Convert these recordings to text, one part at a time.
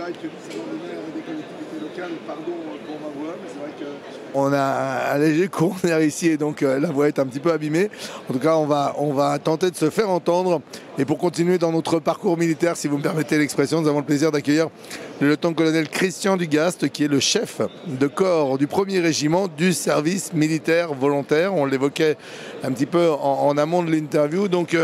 dirais que c'est le maire des collectivités locales, pardon pour ma voix, mais c'est vrai que... On a un léger courant d'air ici et donc la voix est un petit peu abîmée. En tout cas, on va tenter de se faire entendre. Et pour continuer dans notre parcours militaire, si vous me permettez l'expression, nous avons le plaisir d'accueillir le lieutenant-colonel Christian Dugast, qui est le chef de corps du 1er régiment du service militaire volontaire. On l'évoquait un petit peu en amont de l'interview. Donc,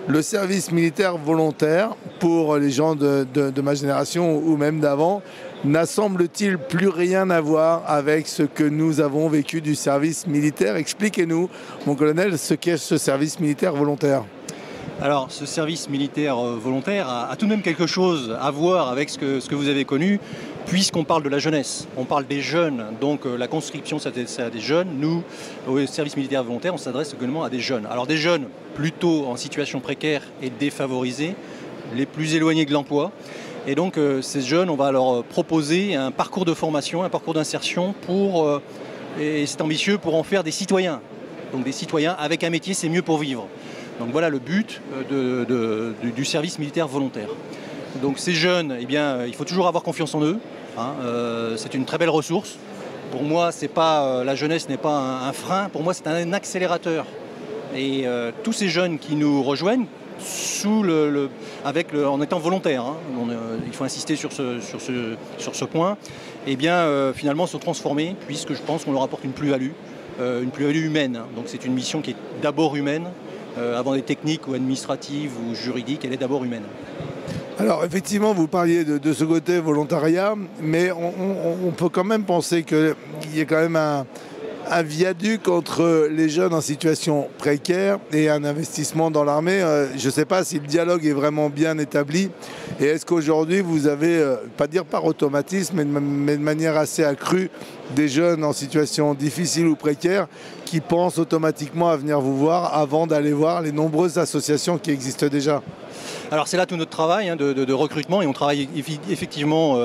le service militaire volontaire, pour les gens de ma génération ou même d'avant, n'a semble-t-il plus rien à voir avec ce que nous avons vécu du service militaire. Expliquez-nous, mon colonel, ce qu'est ce service militaire volontaire. Alors, ce service militaire volontaire a tout de même quelque chose à voir avec ce que vous avez connu, puisqu'on parle de la jeunesse, on parle des jeunes. Donc la conscription s'adresse à des jeunes. Nous, au service militaire volontaire, on s'adresse également à des jeunes. Alors des jeunes plutôt en situation précaire et défavorisés, les plus éloignés de l'emploi. Et donc ces jeunes, on va leur proposer un parcours de formation, un parcours d'insertion et c'est ambitieux, pour en faire des citoyens. Donc des citoyens avec un métier, c'est mieux pour vivre. Donc voilà le but du service militaire volontaire. Donc ces jeunes, eh bien, il faut toujours avoir confiance en eux. Hein, c'est une très belle ressource. Pour moi, la jeunesse n'est pas un frein, pour moi c'est un accélérateur. Et tous ces jeunes qui nous rejoignent, en étant volontaires, hein, il faut insister sur ce point, eh bien, finalement se transformer, puisque je pense qu'on leur apporte une plus-value humaine. Hein. Donc c'est une mission qui est d'abord humaine, avant des techniques ou administratives ou juridiques, elle est d'abord humaine. Alors effectivement, vous parliez de ce côté volontariat, mais on peut quand même penser qu'il y a quand même un viaduc entre les jeunes en situation précaire et un investissement dans l'armée. Je ne sais pas si le dialogue est vraiment bien établi. Et est-ce qu'aujourd'hui, vous avez, pas dire par automatisme, mais de manière assez accrue, des jeunes en situation difficile ou précaire qui pensent automatiquement à venir vous voir avant d'aller voir les nombreuses associations qui existent déjà? Alors c'est là tout notre travail, hein, de recrutement, et on travaille effectivement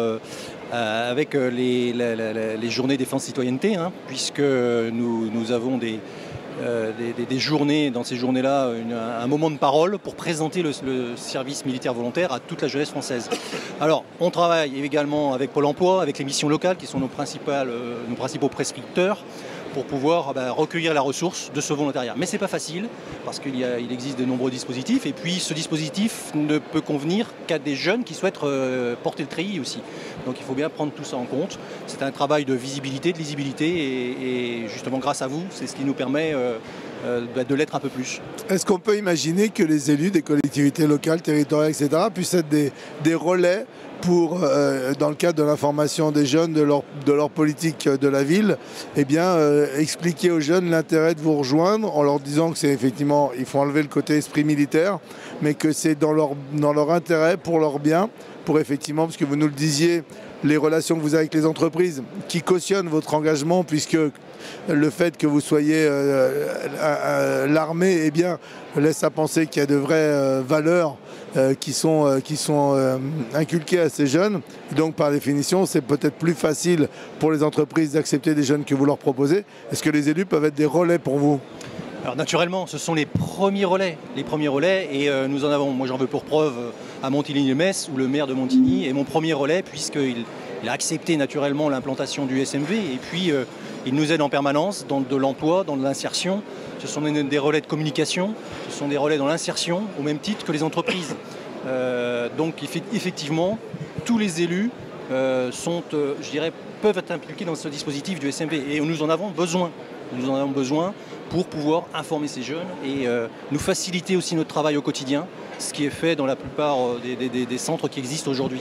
avec les journées défense-citoyenneté, hein, puisque nous avons des journées, dans ces journées-là, un moment de parole pour présenter le service militaire volontaire à toute la jeunesse française. Alors, on travaille également avec Pôle emploi, avec les missions locales, qui sont nos principaux prescripteurs, pour pouvoir recueillir la ressource de ce volontariat. Mais c'est pas facile, parce qu'il existe de nombreux dispositifs, et puis ce dispositif ne peut convenir qu'à des jeunes qui souhaitent porter le treillis aussi. Donc il faut bien prendre tout ça en compte. C'est un travail de visibilité, de lisibilité, et justement grâce à vous, c'est ce qui nous permet de l'être un peu plus. Est-ce qu'on peut imaginer que les élus des collectivités locales, territoriales, etc. puissent être des relais pour, dans le cadre de l'information des jeunes, de leur politique de la ville, eh bien, expliquer aux jeunes l'intérêt de vous rejoindre en leur disant que c'est effectivement, il faut enlever le côté esprit militaire, mais que c'est dans leur intérêt, pour leur bien, pour effectivement, parce que vous nous le disiez, les relations que vous avez avec les entreprises qui cautionnent votre engagement, puisque le fait que vous soyez l'armée, eh bien, laisse à penser qu'il y a de vraies valeurs qui sont inculquées à ces jeunes. Donc, par définition, c'est peut-être plus facile pour les entreprises d'accepter des jeunes que vous leur proposez. Est-ce que les élus peuvent être des relais pour vous ? Alors naturellement, ce sont les premiers relais, et nous en avons, moi j'en veux pour preuve à Montigny-lès-Metz, où le maire de Montigny est mon premier relais, puisqu'il a accepté naturellement l'implantation du SMV, et puis il nous aide en permanence dans de l'emploi, dans de l'insertion. Ce sont des relais de communication, ce sont des relais dans l'insertion, au même titre que les entreprises. Donc effectivement, tous les élus peuvent être impliqués dans ce dispositif du SMV, et nous en avons besoin. Nous en avons besoin pour pouvoir informer ces jeunes et nous faciliter aussi notre travail au quotidien, ce qui est fait dans la plupart des centres qui existent aujourd'hui.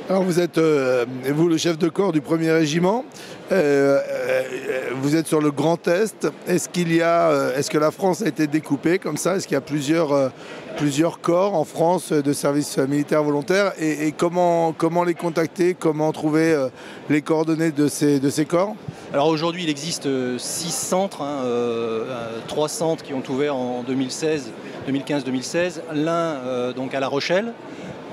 Alors vous êtes, vous, le chef de corps du 1er régiment, vous êtes sur le Grand Est. Est-ce que la France a été découpée comme ça? Est-ce qu'il y a plusieurs corps en France de services militaires volontaires? Et comment les contacter? Comment trouver les coordonnées de ces corps? Alors aujourd'hui, il existe 6 centres, 3 centres qui ont ouvert en 2015-2016. L'un donc à La Rochelle,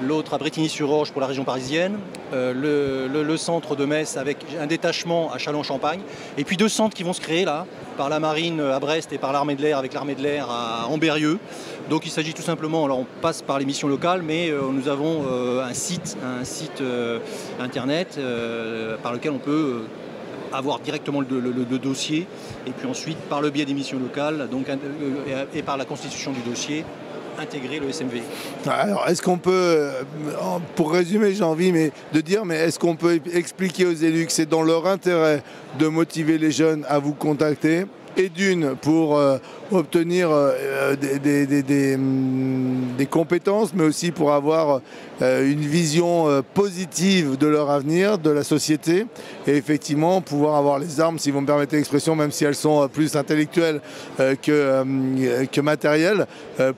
l'autre à Brétigny-sur-Orge pour la région parisienne, le centre de Metz avec un détachement à Châlons-en-Champagne, et puis 2 centres qui vont se créer là, par la marine à Brest et par l'armée de l'air avec l'armée de l'air à Ambérieux. Donc il s'agit tout simplement, alors on passe par les missions locales, mais nous avons un site internet par lequel on peut avoir directement le dossier, et puis ensuite par le biais des missions locales et par la constitution du dossier, intégrer le SMV. Alors, est-ce qu'on peut, pour résumer, j'ai envie de dire, mais est-ce qu'on peut expliquer aux élus que c'est dans leur intérêt de motiver les jeunes à vous contacter, et d'une, pour obtenir des compétences, mais aussi pour avoir une vision positive de leur avenir, de la société, et effectivement pouvoir avoir les armes, si vous me permettez l'expression, même si elles sont plus intellectuelles que matérielles,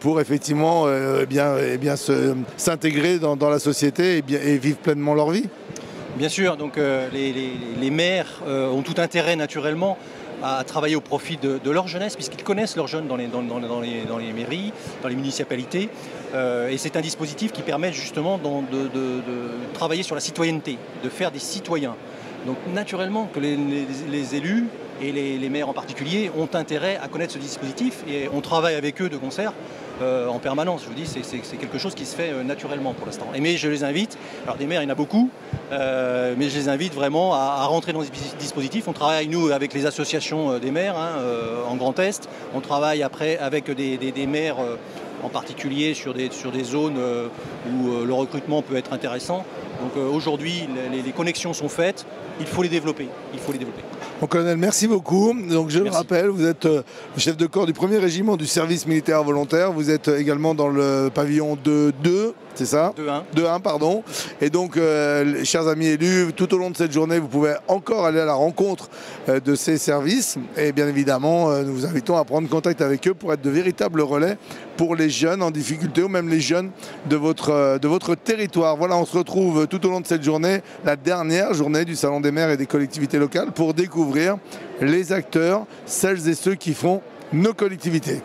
pour effectivement s'intégrer dans la société et vivre pleinement leur vie. Bien sûr, donc les maires ont tout intérêt naturellement à travailler au profit de leur jeunesse, puisqu'ils connaissent leurs jeunes dans les mairies, dans les municipalités. Et c'est un dispositif qui permet justement de travailler sur la citoyenneté, de faire des citoyens. Donc naturellement que les élus et les maires en particulier ont intérêt à connaître ce dispositif, et on travaille avec eux de concert en permanence. Je vous dis, c'est quelque chose qui se fait naturellement pour l'instant. Mais je les invite, alors des maires il y en a beaucoup, mais je les invite vraiment à rentrer dans ce dispositif. On travaille nous avec les associations des maires en Grand Est, on travaille après avec des maires en particulier sur des zones où le recrutement peut être intéressant. Donc aujourd'hui les connexions sont faites, il faut les développer. Mon colonel, merci beaucoup. Donc je le rappelle, vous êtes le chef de corps du 1er régiment du service militaire volontaire. Vous êtes également dans le pavillon 2, c'est ça ? 2-1, pardon. Et donc, chers amis élus, tout au long de cette journée, vous pouvez encore aller à la rencontre de ces services. Et bien évidemment, nous vous invitons à prendre contact avec eux pour être de véritables relais pour les jeunes en difficulté, ou même les jeunes de votre territoire. Voilà, on se retrouve tout au long de cette journée, la dernière journée du Salon des maires et des collectivités locales, pour découvrir les acteurs, celles et ceux qui font nos collectivités.